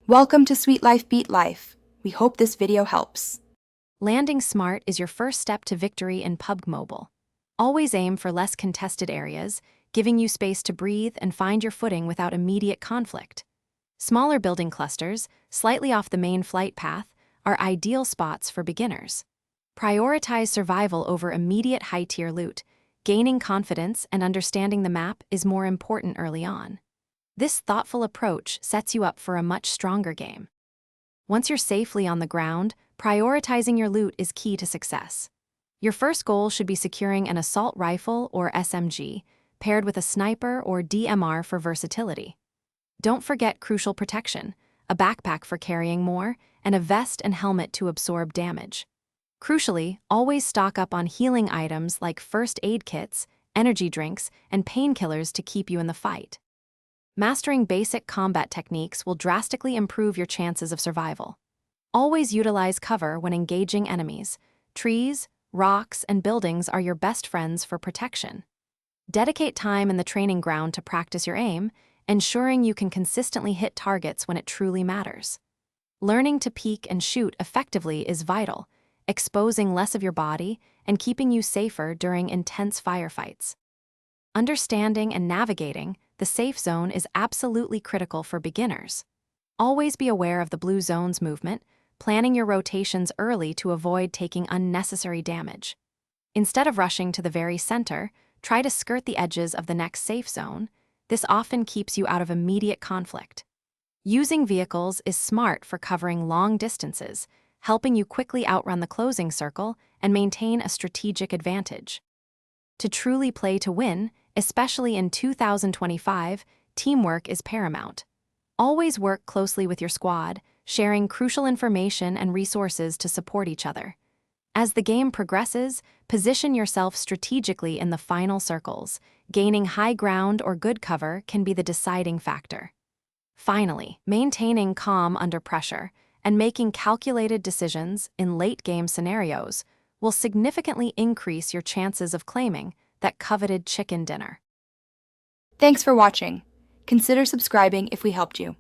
Welcome to Sweet Life Beat Life. We hope this video helps. Landing smart is your first step to victory in PUBG Mobile. Always aim for less contested areas, giving you space to breathe and find your footing without immediate conflict. Smaller building clusters, slightly off the main flight path, are ideal spots for beginners. Prioritize survival over immediate high-tier loot. Gaining confidence and understanding the map is more important early on. This thoughtful approach sets you up for a much stronger game. Once you're safely on the ground, prioritizing your loot is key to success. Your first goal should be securing an assault rifle or SMG, paired with a sniper or DMR for versatility. Don't forget crucial protection, a backpack for carrying more, and a vest and helmet to absorb damage. Crucially, always stock up on healing items like first aid kits, energy drinks, and painkillers to keep you in the fight. Mastering basic combat techniques will drastically improve your chances of survival. Always utilize cover when engaging enemies. Trees, rocks, and buildings are your best friends for protection. Dedicate time in the training ground to practice your aim, ensuring you can consistently hit targets when it truly matters. Learning to peek and shoot effectively is vital, exposing less of your body and keeping you safer during intense firefights. Understanding and navigating the safe zone is absolutely critical for beginners. Always be aware of the blue zone's movement, planning your rotations early to avoid taking unnecessary damage. Instead of rushing to the very center, try to skirt the edges of the next safe zone. This often keeps you out of immediate conflict. Using vehicles is smart for covering long distances, helping you quickly outrun the closing circle and maintain a strategic advantage. To truly play to win, especially in 2025, teamwork is paramount. Always work closely with your squad, sharing crucial information and resources to support each other. As the game progresses, position yourself strategically in the final circles. Gaining high ground or good cover can be the deciding factor. Finally, maintaining calm under pressure and making calculated decisions in late-game scenarios will significantly increase your chances of claiming that coveted chicken dinner. Thanks for watching. Consider subscribing if we helped you.